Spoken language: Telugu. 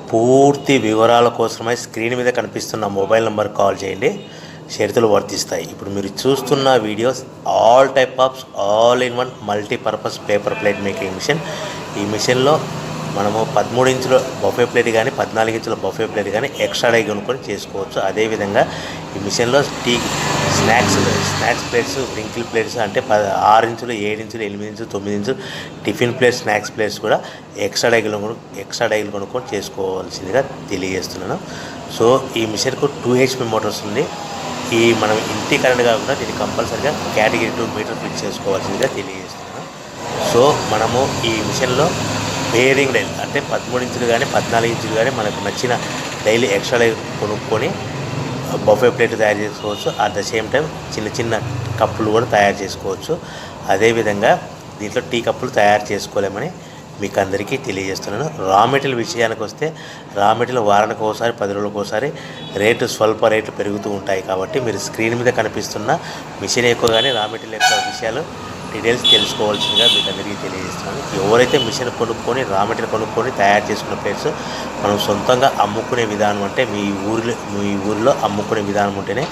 పూర్తి వివరాల కోసమై స్క్రీన్ మీద కనిపిస్తున్న మొబైల్ నెంబర్ కాల్ చేయండి. షరతులు వర్తిస్తాయి. ఇప్పుడు మీరు చూస్తున్న videos all type of all in one multipurpose paper plate making machine. ఈ మిషన్లో మనము 13 ఇంచుల బఫే ప్లేట్ కానీ 14 ఇంచుల బఫే ప్లేట్ కానీ ఎక్స్ట్రా డై కొనుక్కొని చేసుకోవచ్చు. అదేవిధంగా ఈ మిషన్లో స్నాక్స్ ప్లేట్స్, రింకిల్ ప్లేట్స్ అంటే 6 ఇంచులు, 7 ఇంచులు, 8 ఇంచులు, 9 ఇంచులు టిఫిన్ ప్లేట్స్, స్నాక్స్ ప్లేట్స్ కూడా ఎక్స్ట్రా డైలు కొనుక్కొని చేసుకోవాల్సిందిగా తెలియజేస్తున్నాను. సో ఈ మిషన్కు 2 HP మోటార్స్ ఉంది. మనం ఇంటి కరెంట్ కాకుండా దీన్ని కంపల్సరీగా కేటగిరీ 2 మీటర్ ఫిట్ చేసుకోవాల్సిందిగా తెలియజేస్తున్నాను. సో మనము ఈ మిషన్లో బేరింగ్ డైల్ అంటే 13 ఇంచులు కానీ 14 ఇంచులు కానీ మనకు నచ్చిన డైలీ ఎక్స్ట్రా డై కొనుక్కొని బఫే ప్లేట్ తయారు చేసుకోవచ్చు. అట్ ద సేమ్ టైం చిన్న చిన్న కప్పులు కూడా తయారు చేసుకోవచ్చు. అదేవిధంగా దీంట్లో టీ కప్పులు తయారు చేసుకోలేమని మీకు అందరికీ తెలియజేస్తున్నాను. రా మెటీరియల్ విషయానికి వస్తే రా మెటీరియల్ వారానికి ఒకసారి 10 రోజులకు ఒకసారి స్వల్ప రేట్లు పెరుగుతూ ఉంటాయి. కాబట్టి మీరు స్క్రీన్ మీద కనిపిస్తున్న మిషన్ ఎక్కువ కానీ రా మెటీరియల్ యొక్క విషయాలు డీటెయిల్స్ తెలుసుకోవాల్సిందిగా మీకు అందరికీ తెలియజేస్తున్నాను. ఎవరైతే మిషన్ కొనుక్కొని రా మెటీరియల్ కొనుక్కొని తయారు చేసుకున్న ప్లేట్స్ మనం సొంతంగా అమ్ముకునే విధానం అంటే మీ ఊరిలో అమ్ముకునే విధానం ఉంటేనే